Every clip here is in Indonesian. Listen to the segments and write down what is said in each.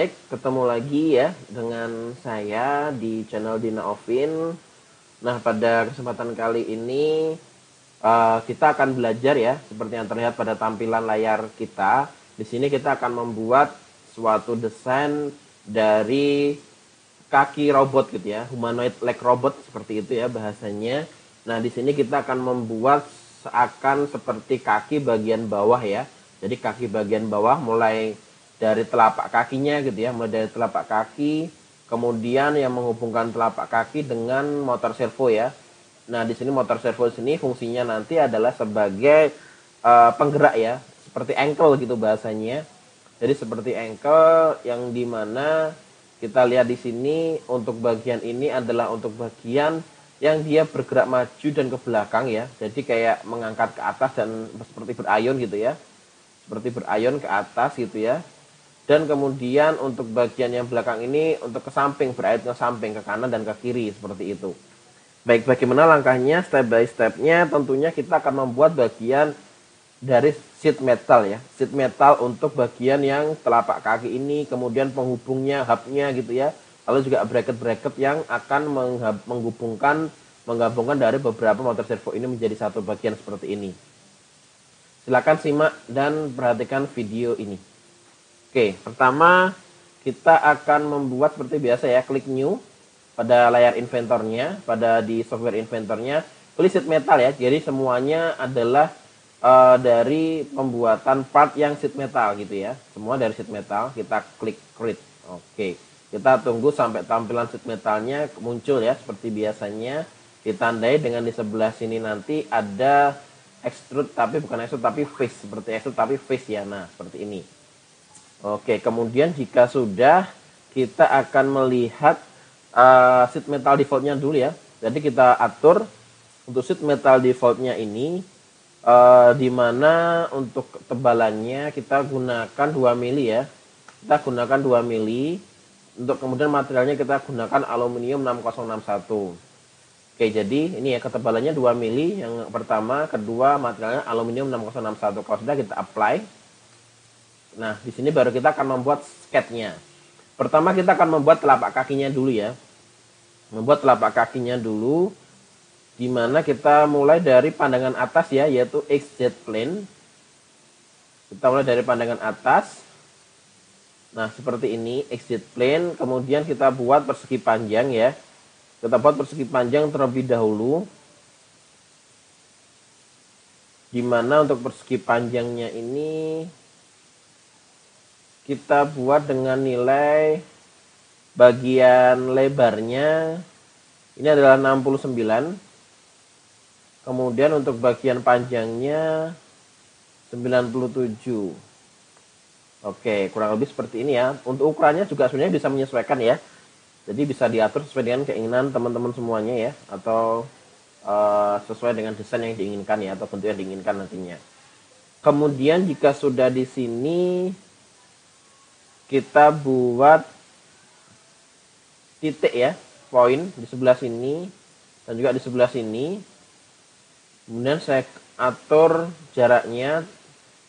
Baik, ketemu lagi ya dengan saya di channel Dina Ovin. Nah, pada kesempatan kali ini kita akan belajar ya, seperti yang terlihat pada tampilan layar kita. Di sini kita akan membuat suatu desain dari kaki robot gitu ya, humanoid leg robot seperti itu ya bahasanya. Nah, di sini kita akan membuat seakan seperti kaki bagian bawah ya. Jadi kaki bagian bawah mulai dari telapak kakinya gitu ya, mulai dari telapak kaki, kemudian yang menghubungkan telapak kaki dengan motor servo ya. Nah, di sini motor servo sini fungsinya nanti adalah sebagai penggerak ya, seperti ankle gitu bahasanya. Jadi seperti ankle yang dimana kita lihat di sini untuk bagian ini adalah untuk bagian yang dia bergerak maju dan ke belakang ya. Jadi kayak mengangkat ke atas dan seperti berayun gitu ya. Seperti berayun ke atas gitu ya. Dan kemudian untuk bagian yang belakang ini untuk ke samping, berayun ke samping, ke kanan dan ke kiri seperti itu. Baik, bagaimana langkahnya step by stepnya? Tentunya kita akan membuat bagian dari sheet metal ya, sheet metal untuk bagian yang telapak kaki ini, kemudian penghubungnya, hubnya gitu ya, lalu juga bracket-bracket yang akan menggabungkan dari beberapa motor servo ini menjadi satu bagian seperti ini. Silakan simak dan perhatikan video ini. Oke, pertama kita akan membuat seperti biasa ya, klik new pada layar inventornya, pada di software inventornya, pilih sheet metal ya. Jadi semuanya adalah dari pembuatan part yang sheet metal gitu ya. Semua dari sheet metal, kita klik create. Oke, kita tunggu sampai tampilan sheet metalnya muncul ya, seperti biasanya. Ditandai dengan di sebelah sini nanti ada extrude, tapi bukan extrude tapi face, seperti extrude tapi face ya. Nah, seperti ini. Oke, kemudian jika sudah, kita akan melihat sheet metal defaultnya dulu ya. Jadi kita atur untuk sheet metal defaultnya ini, di mana untuk ketebalannya kita gunakan 2 mili ya. Kita gunakan 2 mili. Untuk kemudian materialnya kita gunakan aluminium 6061. Oke, jadi ini ya ketebalannya 2 mili yang pertama, kedua materialnya aluminium 6061. Kalau sudah kita apply. Nah, di sini baru kita akan membuat sketnya. Pertama kita akan membuat telapak kakinya dulu ya. Membuat telapak kakinya dulu, di mana kita mulai dari pandangan atas ya, yaitu XZ plane. Kita mulai dari pandangan atas. Nah, seperti ini XZ plane. Kemudian kita buat persegi panjang ya. Kita buat persegi panjang terlebih dahulu. Di mana untuk persegi panjangnya ini kita buat dengan nilai bagian lebarnya ini adalah 69. Kemudian untuk bagian panjangnya 97. Oke, kurang lebih seperti ini ya. Untuk ukurannya juga sebenarnya bisa menyesuaikan ya. Jadi bisa diatur sesuai dengan keinginan teman-teman semuanya ya, atau sesuai dengan desain yang diinginkan ya, atau bentuk yang diinginkan nantinya. Kemudian jika sudah di sini, kita buat titik ya, poin di sebelah sini dan juga di sebelah sini. Kemudian saya atur jaraknya,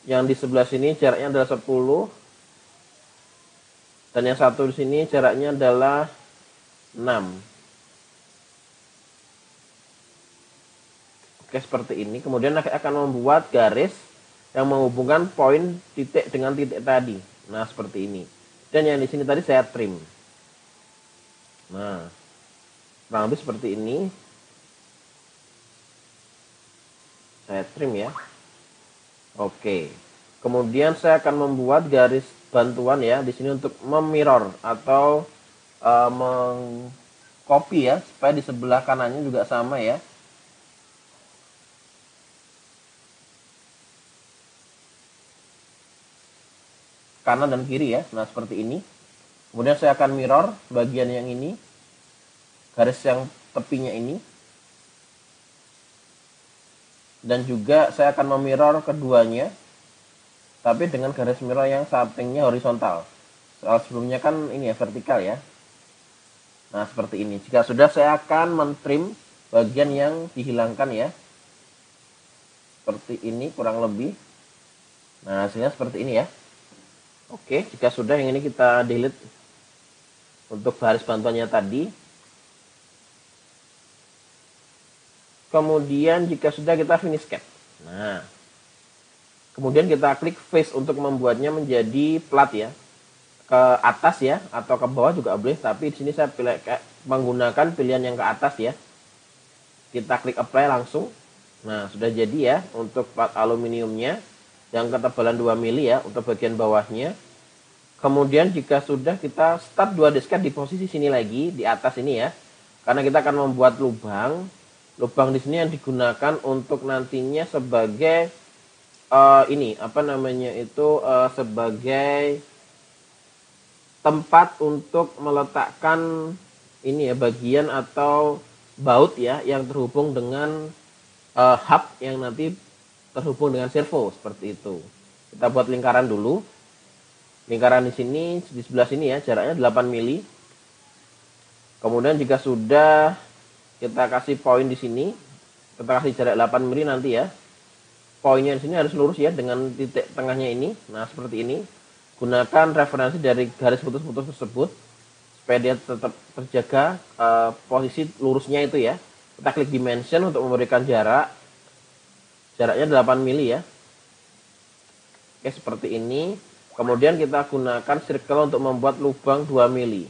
yang di sebelah sini jaraknya adalah 10 dan yang satu di sini jaraknya adalah 6. Oke, seperti ini. Kemudian akan membuat garis yang menghubungkan poin titik dengan titik tadi. Nah, seperti ini. Dan yang di sini tadi saya trim. Nah, kurang lebih seperti ini. Saya trim ya. Oke. Kemudian saya akan membuat garis bantuan ya di sini untuk memirror atau mengcopy ya, supaya di sebelah kanannya juga sama ya. Kanan dan kiri ya. Nah, seperti ini. Kemudian saya akan mirror bagian yang ini, garis yang tepinya ini, dan juga saya akan memirror keduanya, tapi dengan garis mirror yang sampingnya horizontal. Soal sebelumnya kan ini ya vertikal ya. Nah, seperti ini. Jika sudah, saya akan mentrim bagian yang dihilangkan ya, seperti ini kurang lebih. Nah, hasilnya seperti ini ya. Oke, jika sudah yang ini kita delete untuk baris bantuannya tadi. Kemudian jika sudah kita finish cat. Nah, kemudian kita klik face untuk membuatnya menjadi plat ya. Ke atas ya atau ke bawah juga boleh, tapi di sini saya pilih menggunakan pilihan yang ke atas ya. Kita klik apply langsung. Nah, sudah jadi ya untuk plat aluminiumnya yang ketebalan 2 mili ya untuk bagian bawahnya. Kemudian jika sudah, kita start 2D sketch di posisi sini lagi di atas ini ya. Karena kita akan membuat lubang. Lubang di sini yang digunakan untuk nantinya sebagai ini apa namanya itu sebagai tempat untuk meletakkan ini ya bagian atau baut ya yang terhubung dengan hub yang nanti terhubung dengan servo seperti itu. Kita buat lingkaran dulu. Lingkaran di sini di sebelah sini ya, jaraknya 8 mili. Kemudian jika sudah, kita kasih poin di sini. Kita kasih jarak 8 mili nanti ya. Poinnya di sini harus lurus ya dengan titik tengahnya ini. Nah, seperti ini. Gunakan referensi dari garis putus-putus tersebut supaya dia tetap terjaga posisi lurusnya itu ya. Kita klik dimension untuk memberikan jarak. Jaraknya 8 mili ya. Oke, seperti ini. Kemudian kita gunakan circle untuk membuat lubang 2 mili.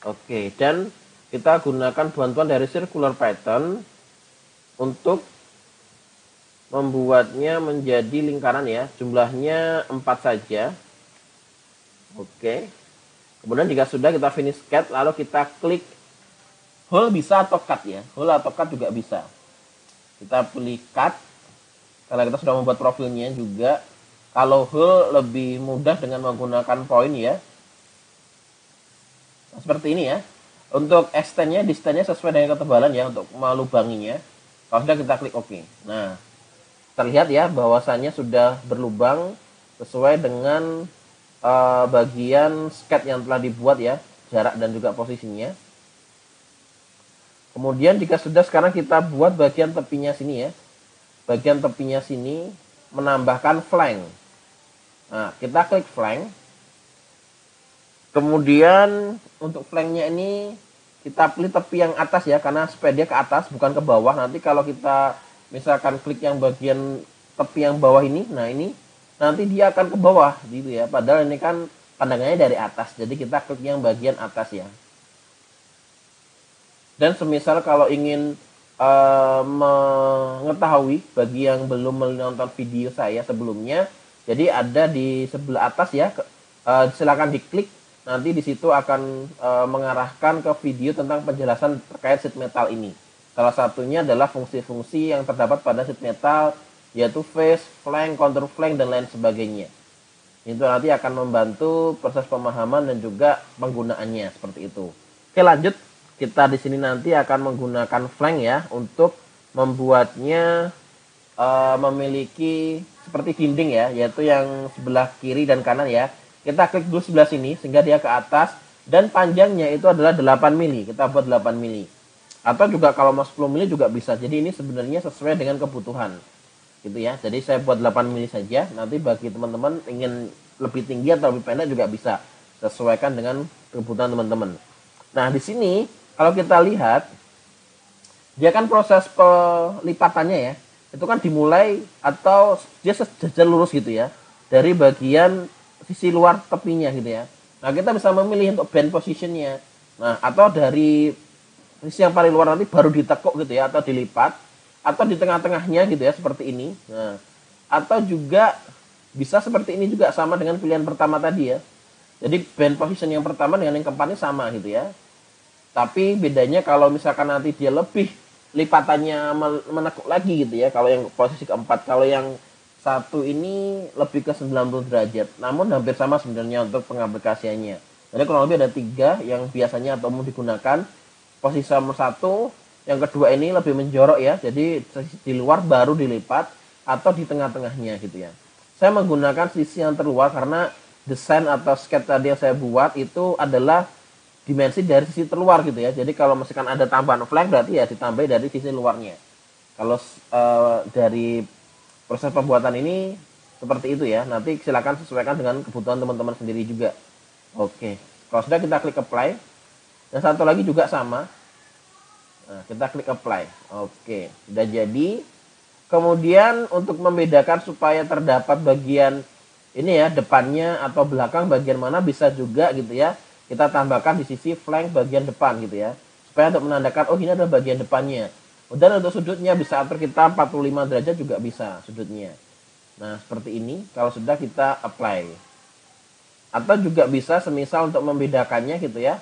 Oke, dan kita gunakan bantuan dari circular pattern untuk membuatnya menjadi lingkaran ya, jumlahnya 4 saja. Oke. Kemudian jika sudah, kita finish cut, lalu kita klik hole bisa atau cut ya. Hole atau cut juga bisa. Kita pilih cut karena kita sudah membuat profilnya juga. Kalau hole lebih mudah dengan menggunakan poin ya. Nah, seperti ini ya. Untuk extendnya, distance-nya sesuai dengan ketebalan ya untuk melubanginya. Kalau sudah, kita klik OK. Nah, terlihat ya bahwasannya sudah berlubang sesuai dengan bagian sketch yang telah dibuat ya, jarak dan juga posisinya. Kemudian jika sudah, sekarang kita buat bagian tepinya sini ya. Bagian tepinya sini menambahkan flank. Nah, kita klik flank. Kemudian untuk flanknya ini kita pilih tepi yang atas ya, karena supaya dia ke atas bukan ke bawah. Nanti kalau kita misalkan klik yang bagian tepi yang bawah ini, nah ini nanti dia akan ke bawah gitu ya. Padahal ini kan pandangannya dari atas, jadi kita klik yang bagian atas ya. Dan semisal kalau ingin mengetahui bagi yang belum menonton video saya sebelumnya, jadi ada di sebelah atas ya, silakan diklik. Nanti di situ akan mengarahkan ke video tentang penjelasan terkait sheet metal ini. Salah satunya adalah fungsi-fungsi yang terdapat pada sheet metal, yaitu face, flank, contour flank, dan lain sebagainya. Itu nanti akan membantu proses pemahaman dan juga penggunaannya seperti itu. Oke, lanjut. Kita di sini nanti akan menggunakan flank ya untuk membuatnya memiliki seperti dinding ya, yaitu yang sebelah kiri dan kanan ya. Kita klik dulu sebelah sini sehingga dia ke atas, dan panjangnya itu adalah 8 mili. Kita buat 8 mili. Atau juga kalau mau 10 mili juga bisa. Jadi ini sebenarnya sesuai dengan kebutuhan. Gitu ya. Jadi saya buat 8 mili saja. Nanti bagi teman-teman ingin lebih tinggi atau lebih pendek juga bisa. Sesuaikan dengan kebutuhan teman-teman. Nah, di sini kalau kita lihat, dia kan proses pelipatannya ya. Itu kan dimulai atau dia sejajar lurus gitu ya. Dari bagian sisi luar tepinya gitu ya. Nah, kita bisa memilih untuk bend positionnya. Nah, atau dari sisi yang paling luar nanti baru ditekuk gitu ya, atau dilipat, atau di tengah-tengahnya gitu ya, seperti ini. Nah, atau juga bisa seperti ini juga, sama dengan pilihan pertama tadi ya. Jadi bend position yang pertama dengan yang keempat ini sama gitu ya. Tapi bedanya kalau misalkan nanti dia lebih lipatannya menekuk lagi gitu ya. Kalau yang posisi keempat, kalau yang satu ini lebih ke 90 derajat. Namun hampir sama sebenarnya untuk pengaplikasiannya. Jadi kurang lebih ada 3 yang biasanya atau umum digunakan. Posisi nomor 1, yang kedua ini lebih menjorok ya. Jadi di luar baru dilipat, atau di tengah-tengahnya gitu ya. Saya menggunakan sisi yang terluar karena desain atau sketch tadi yang saya buat itu adalah dimensi dari sisi terluar gitu ya. Jadi kalau misalkan ada tambahan flank, berarti ya ditambah dari sisi luarnya. Kalau dari proses pembuatan ini seperti itu ya. Nanti silakan sesuaikan dengan kebutuhan teman-teman sendiri juga. Oke, kalau sudah kita klik apply. Dan satu lagi juga sama. Nah, kita klik apply. Oke, sudah jadi. Kemudian untuk membedakan supaya terdapat bagian ini ya, depannya atau belakang bagian mana bisa juga gitu ya. Kita tambahkan di sisi flank bagian depan gitu ya. Supaya untuk menandakan, oh ini adalah bagian depannya. Dan untuk sudutnya bisa atur kita 45 derajat juga bisa sudutnya. Nah, seperti ini kalau sudah kita apply. Atau juga bisa semisal untuk membedakannya gitu ya.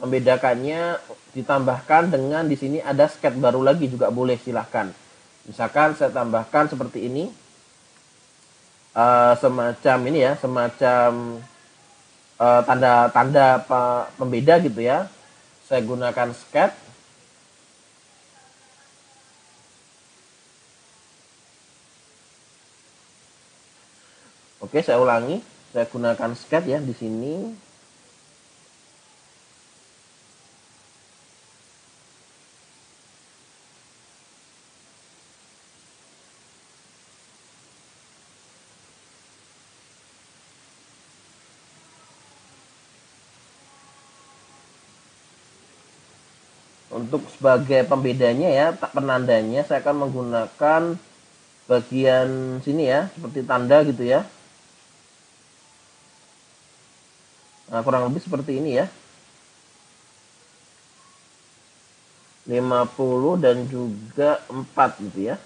Membedakannya ditambahkan dengan di sini ada sketch baru lagi juga boleh, silahkan. Misalkan saya tambahkan seperti ini. Semacam ini ya, semacam tanda-tanda pembeda gitu ya. Saya gunakan sketch. Oke, saya ulangi. Saya gunakan sketch ya di sini. Untuk sebagai pembedanya ya, penandanya saya akan menggunakan bagian sini ya, seperti tanda gitu ya. Nah, kurang lebih seperti ini ya. 50 dan juga 4 gitu ya.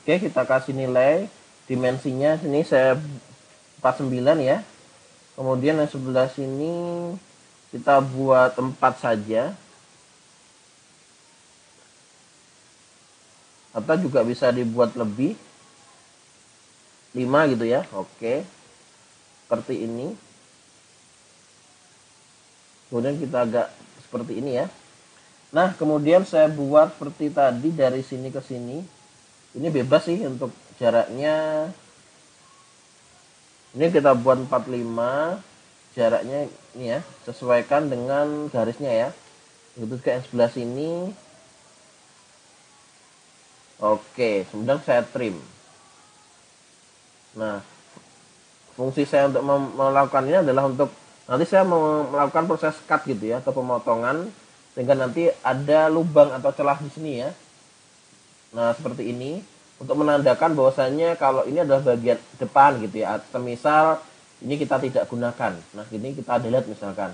Oke, kita kasih nilai dimensinya sini saya 49 ya. Kemudian yang sebelah sini kita buat 4 saja. Atau juga bisa dibuat lebih 5 gitu ya. Oke. Seperti ini. Kemudian kita agak seperti ini ya. Nah, kemudian saya buat seperti tadi dari sini ke sini. Ini bebas sih untuk jaraknya. Ini kita buat 45. Jaraknya ini ya, sesuaikan dengan garisnya ya. Begitu ke yang sebelah sini. Oke, kemudian saya trim. Nah, fungsi saya untuk melakukan ini adalah untuk nanti saya mau melakukan proses cut gitu ya, atau pemotongan, sehingga nanti ada lubang atau celah di sini ya. Nah, seperti ini untuk menandakan bahwasanya kalau ini adalah bagian depan gitu ya. Misal ini kita tidak gunakan. Nah, ini kita delete misalkan.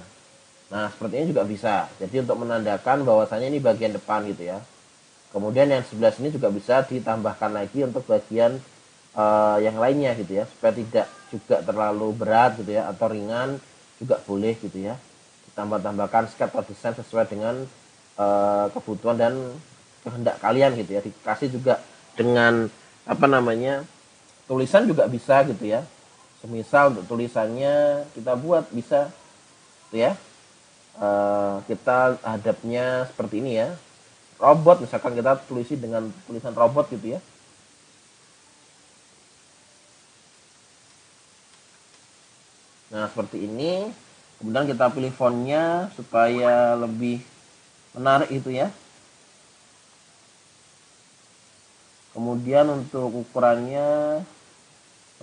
Nah, seperti ini juga bisa. Jadi untuk menandakan bahwasanya ini bagian depan gitu ya. Kemudian yang sebelah sini juga bisa ditambahkan lagi untuk bagian yang lainnya gitu ya, supaya tidak juga terlalu berat gitu ya, atau ringan juga boleh gitu ya. Ditambah-tambahkan sketch atau desain sesuai dengan kebutuhan dan kehendak kalian gitu ya. Dikasih juga dengan apa namanya, tulisan juga bisa gitu ya. Semisal untuk tulisannya kita buat bisa gitu ya. Kita hadapnya seperti ini ya. Robot misalkan kita tulisi dengan tulisan robot gitu ya. Nah, seperti ini. Kemudian kita pilih fontnya supaya lebih menarik itu ya. Kemudian untuk ukurannya,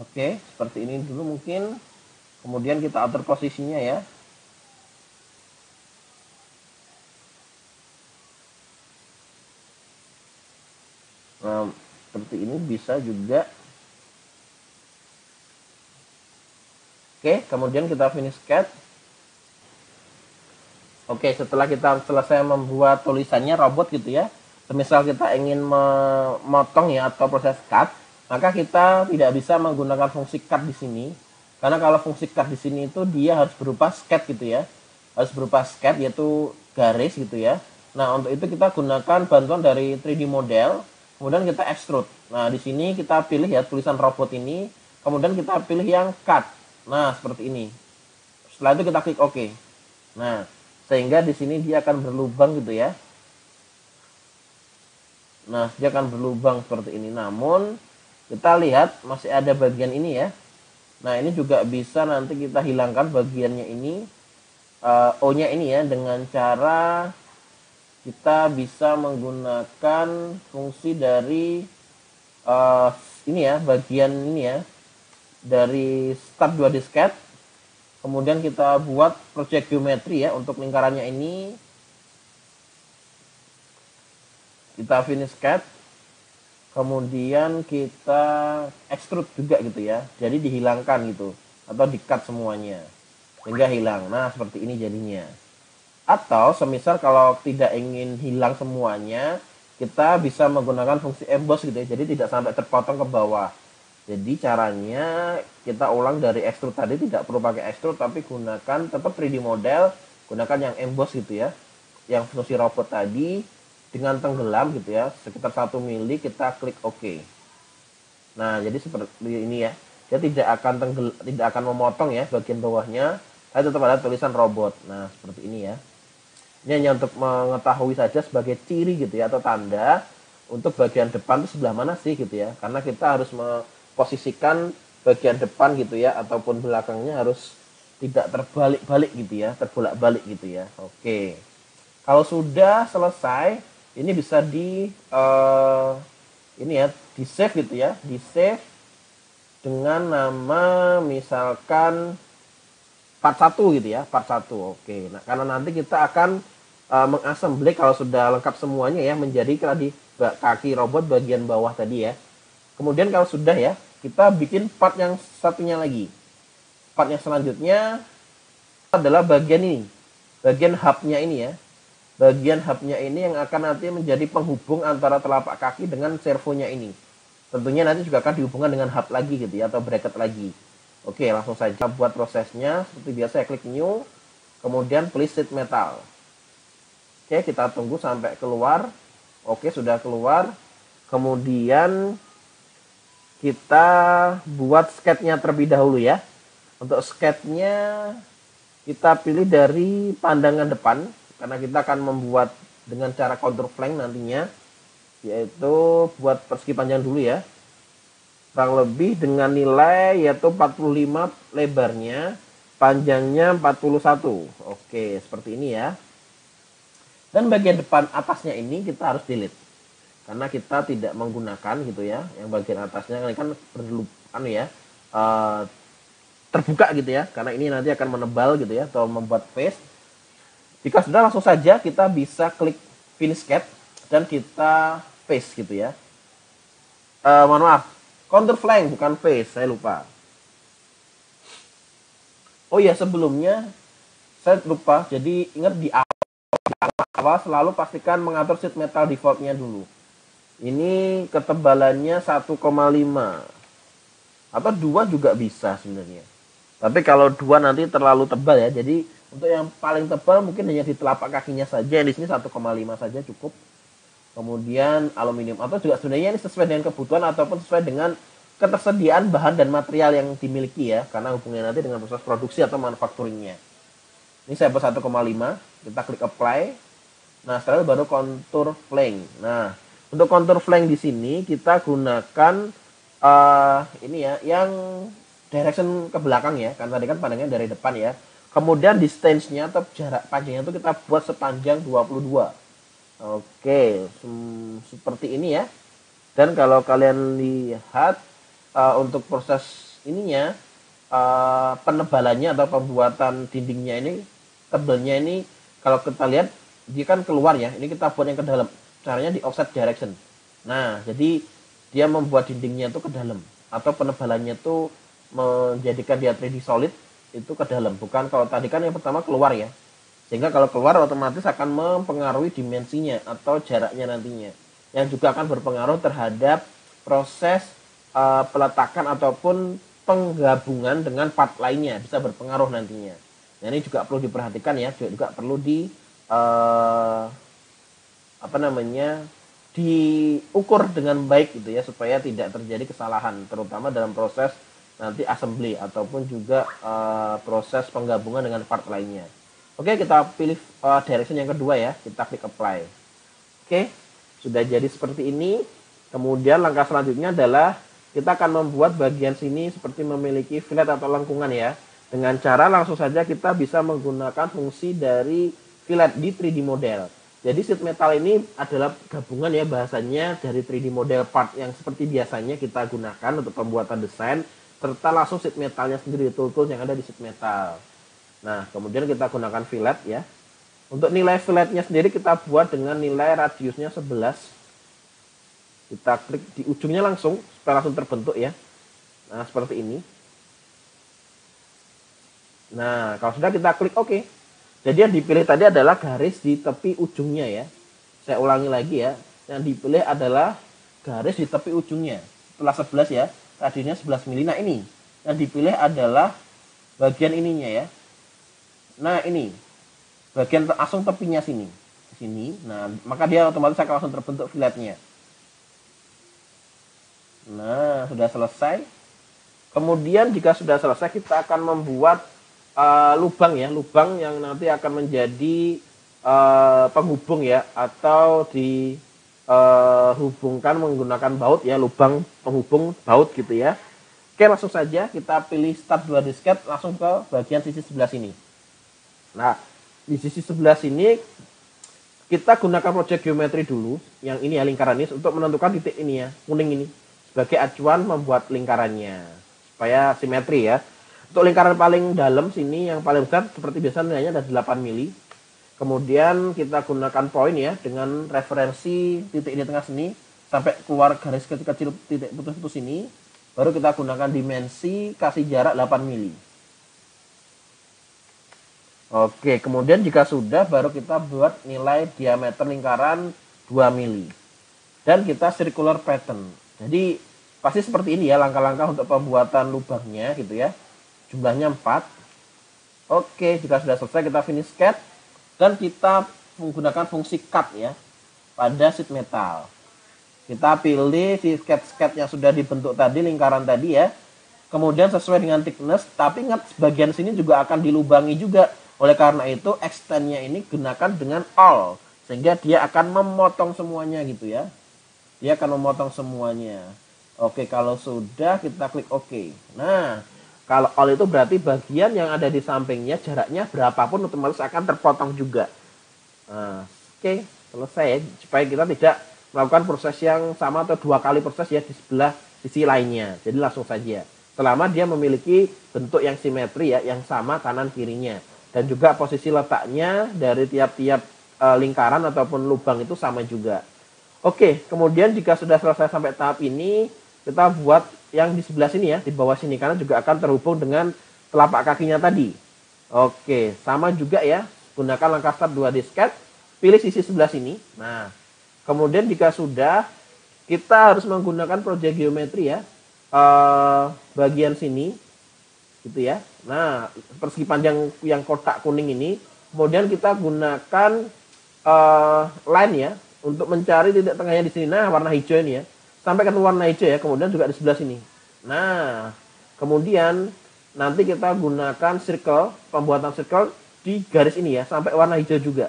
oke, seperti ini dulu mungkin. Kemudian kita atur posisinya ya. Nah, seperti ini bisa juga. Oke, kemudian kita finish sketch. Oke, setelah kita selesai membuat tulisannya robot gitu ya. Semisal kita ingin memotong ya atau proses cut, maka kita tidak bisa menggunakan fungsi cut di sini. Karena kalau fungsi cut di sini itu dia harus berupa sketch gitu ya. Harus berupa sketch yaitu garis gitu ya. Nah, untuk itu kita gunakan bantuan dari 3D model, kemudian kita extrude. Nah, di sini kita pilih ya tulisan robot ini, kemudian kita pilih yang cut. Nah, seperti ini. Setelah itu kita klik OK. Nah, sehingga di sini dia akan berlubang gitu ya. Nah, dia akan berlubang seperti ini. Namun kita lihat masih ada bagian ini ya. Nah, ini juga bisa nanti kita hilangkan bagiannya ini, O-nya ini ya, dengan cara kita bisa menggunakan fungsi dari ini ya, bagian ini ya, dari start 2 disket. Kemudian kita buat project geometry ya untuk lingkarannya ini. Kita finish cut. Kemudian kita extrude juga gitu ya. Jadi dihilangkan gitu atau di-cut semuanya sehingga hilang. Nah, seperti ini jadinya. Atau semisal kalau tidak ingin hilang semuanya, kita bisa menggunakan fungsi emboss gitu ya. Jadi tidak sampai terpotong ke bawah. Jadi caranya kita ulang dari extrude tadi, tidak perlu pakai extrude tapi gunakan tetap 3D model, gunakan yang emboss gitu ya. Yang fungsi robot tadi dengan tenggelam gitu ya, sekitar 1 mili kita klik OK. Nah, jadi seperti ini ya. Dia tidak akan memotong ya bagian bawahnya, tapi tetap ada tulisan robot. Nah, seperti ini ya. Ini hanya untuk mengetahui saja sebagai ciri gitu ya, atau tanda untuk bagian depan itu sebelah mana sih gitu ya. Karena kita harus posisikan bagian depan gitu ya, ataupun belakangnya harus tidak terbalik-balik gitu ya, terbolak-balik gitu ya. Oke. Kalau sudah selesai, ini bisa ini ya, di save gitu ya, di save dengan nama misalkan part 1 gitu ya, part 1. Oke. Nah, karena nanti kita akan mengassembly kalau sudah lengkap semuanya ya, menjadi tadi kaki robot bagian bawah tadi ya. Kemudian kalau sudah ya, kita bikin part yang satunya lagi. Part yang selanjutnya adalah bagian ini, bagian hubnya ini ya. Bagian hubnya ini yang akan nanti menjadi penghubung antara telapak kaki dengan servonya ini. Tentunya nanti juga akan dihubungkan dengan hub lagi gitu ya, atau bracket lagi. Oke, langsung saja buat prosesnya. Seperti biasa ya, klik new, kemudian please sheet metal. Oke, kita tunggu sampai keluar. Oke, sudah keluar. Kemudian kita buat sketnya terlebih dahulu ya. Untuk sketnya kita pilih dari pandangan depan, karena kita akan membuat dengan cara contour flank nantinya, yaitu buat persegi panjang dulu ya. Kurang lebih dengan nilai yaitu 45 lebarnya, panjangnya 41. Oke, seperti ini ya. Dan bagian depan atasnya ini kita harus delete, karena kita tidak menggunakan gitu ya, yang bagian atasnya kan perlu ya, terbuka gitu ya, karena ini nanti akan menebal gitu ya, atau membuat face. Jika sudah, langsung saja kita bisa klik finish cut dan kita face gitu ya. Mohon maaf, contour flank bukan face, saya lupa. Oh ya, sebelumnya saya lupa, jadi ingat di awal selalu pastikan mengatur sheet metal defaultnya dulu. Ini ketebalannya 1,5 atau 2 juga bisa sebenarnya. Tapi kalau 2 nanti terlalu tebal ya. Jadi untuk yang paling tebal mungkin hanya di telapak kakinya saja. Di sini 1,5 saja cukup. Kemudian aluminium, atau juga sebenarnya ini sesuai dengan kebutuhan ataupun sesuai dengan ketersediaan bahan dan material yang dimiliki ya. Karena hubungannya nanti dengan proses produksi atau manufacturingnya. Ini saya buat 1,5. Kita klik apply. Nah, setelah itu baru contour flank. Nah, untuk contour flank di sini kita gunakan ini ya, yang direction ke belakang ya, karena tadi kan pandangnya dari depan ya. Kemudian distance-nya atau jarak panjangnya itu kita buat sepanjang 22. Oke, seperti ini ya. Dan kalau kalian lihat untuk proses ininya, penebalannya atau pembuatan dindingnya ini, tebelnya ini kalau kita lihat dia kan keluar ya. Ini kita buat yang ke dalam. Caranya di offset direction. Nah, jadi dia membuat dindingnya itu ke dalam, atau penebalannya itu menjadikan dia 3D solid itu ke dalam. Bukan kalau tadi kan yang pertama keluar ya. Sehingga kalau keluar otomatis akan mempengaruhi dimensinya atau jaraknya nantinya. Yang juga akan berpengaruh terhadap proses peletakan ataupun penggabungan dengan part lainnya, bisa berpengaruh nantinya. Nah, ini juga perlu diperhatikan ya, juga perlu diukur dengan baik gitu ya, supaya tidak terjadi kesalahan, terutama dalam proses nanti assembly ataupun juga proses penggabungan dengan part lainnya. Oke, kita pilih direction yang kedua ya. Kita klik apply. Oke, sudah jadi seperti ini. Kemudian langkah selanjutnya adalah kita akan membuat bagian sini seperti memiliki fillet atau lengkungan ya. Dengan cara langsung saja kita bisa menggunakan fungsi dari fillet di 3D model. Jadi sheet metal ini adalah gabungan ya bahasanya dari 3D model part yang seperti biasanya kita gunakan untuk pembuatan desain, serta langsung sheet metalnya sendiri, tool-tools yang ada di sheet metal. Nah, kemudian kita gunakan fillet ya. Untuk nilai filletnya sendiri kita buat dengan nilai radiusnya 11. Kita klik di ujungnya langsung, supaya langsung terbentuk ya. Nah, seperti ini. Nah, kalau sudah kita klik OK. Jadi yang dipilih tadi adalah garis di tepi ujungnya ya. Saya ulangi lagi ya. Yang dipilih adalah garis di tepi ujungnya. Setelah 11 ya, radiusnya 11 mili. Nah, ini. Yang dipilih adalah bagian ininya ya. Nah, ini bagian langsung tepinya sini, sini. Nah, maka dia otomatis akan langsung terbentuk filletnya. Nah, sudah selesai. Kemudian jika sudah selesai, kita akan membuat lubang ya, lubang yang nanti akan menjadi penghubung ya, atau dihubungkan menggunakan baut ya, lubang penghubung baut gitu ya. Oke, langsung saja kita pilih start 2 disket, langsung ke bagian sisi sebelah sini. Nah, di sisi sebelah sini kita gunakan project geometry dulu, yang ini ya lingkaran ini, untuk menentukan titik ini ya, kuning ini, sebagai acuan membuat lingkarannya, supaya simetri ya. Untuk lingkaran paling dalam sini, yang paling besar, seperti biasa nilainya ada 8 mili. Kemudian kita gunakan poin ya, dengan referensi titik di tengah sini, sampai keluar garis kecil-kecil titik putus-putus ini, baru kita gunakan dimensi, kasih jarak 8 mili. Oke, kemudian jika sudah baru kita buat nilai diameter lingkaran 2 mili. Dan kita circular pattern. Jadi pasti seperti ini ya langkah-langkah untuk pembuatan lubangnya gitu ya. Jumlahnya 4. Oke, jika sudah selesai kita finish sketch. Dan kita menggunakan fungsi cut ya pada sheet metal. Kita pilih si sketch yang sudah dibentuk tadi, lingkaran tadi ya. Kemudian sesuai dengan thickness, tapi ingat bagian sini juga akan dilubangi juga. Oleh karena itu, extendnya ini gunakan dengan all. Sehingga dia akan memotong semuanya gitu ya. Dia akan memotong semuanya. Oke, kalau sudah kita klik OK. Nah, kalau all itu berarti bagian yang ada di sampingnya, jaraknya berapapun otomatis akan terpotong juga. Nah, oke, selesai ya. Supaya kita tidak melakukan proses yang sama atau 2 kali proses ya di sebelah sisi lainnya. Jadi langsung saja. Selama dia memiliki bentuk yang simetri ya, yang sama kanan kirinya. Dan juga posisi letaknya dari tiap-tiap lingkaran ataupun lubang itu sama juga. Oke, kemudian jika sudah selesai sampai tahap ini, kita buat yang di sebelah sini ya, di bawah sini, karena juga akan terhubung dengan telapak kakinya tadi. Oke, sama juga ya, gunakan langkah start 2 disket, pilih sisi sebelah sini. Nah, kemudian jika sudah, kita harus menggunakan project geometry ya, bagian sini, gitu ya. Nah, persegi panjang yang kotak kuning ini, kemudian kita gunakan line ya untuk mencari titik tengahnya di sini. Nah, warna hijau ini ya, sampai ketemu warna hijau ya. Kemudian juga di sebelah sini. Nah, kemudian nanti kita gunakan circle, pembuatan circle di garis ini ya, sampai warna hijau juga.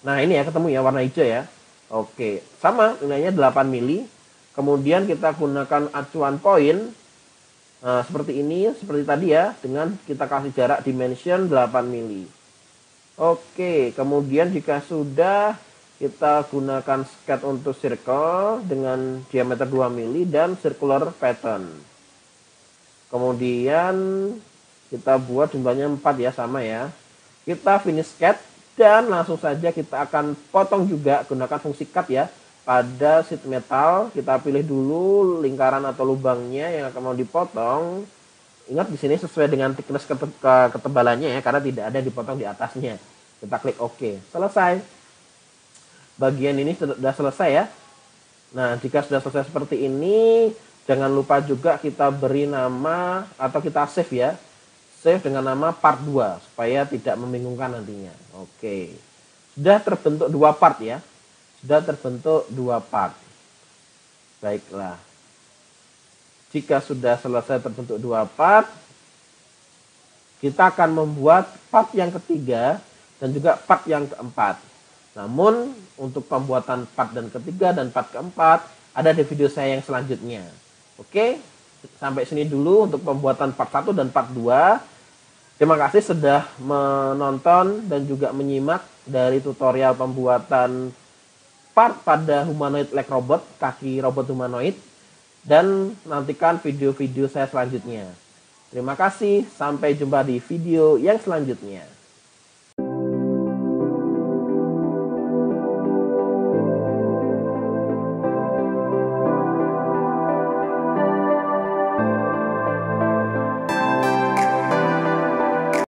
Nah, ini ya ketemu ya warna hijau ya. Oke, sama nilainya 8 mili. Kemudian kita gunakan acuan poin. Nah, seperti ini, seperti tadi ya, dengan kita kasih jarak dimension 8 mili. Oke, kemudian jika sudah, kita gunakan sketch untuk circle dengan diameter 2 mili dan circular pattern. Kemudian kita buat jumlahnya 4 ya, sama ya. Kita finish sketch dan langsung saja kita akan potong juga gunakan fungsi cut ya. Pada sheet metal kita pilih dulu lingkaran atau lubangnya yang akan mau dipotong. Ingat di sini sesuai dengan thickness ketebalannya ya, karena tidak ada dipotong di atasnya. Kita klik OK. Selesai. Bagian ini sudah selesai ya. Nah, jika sudah selesai seperti ini, jangan lupa juga kita beri nama atau kita save ya. Save dengan nama part 2 supaya tidak membingungkan nantinya. Oke. Sudah terbentuk 2 part ya. Sudah terbentuk 2 part. Baiklah. Jika sudah selesai terbentuk 2 part, kita akan membuat part yang ketiga, dan juga part yang keempat. Namun untuk pembuatan part dan ketiga dan part keempat ada di video saya yang selanjutnya. Oke, sampai sini dulu untuk pembuatan part 1 dan part 2. Terima kasih sudah menonton dan juga menyimak dari tutorial pembuatan part pada humanoid leg robot, kaki robot humanoid. Dan nantikan video-video saya selanjutnya. Terima kasih, sampai jumpa di video yang selanjutnya.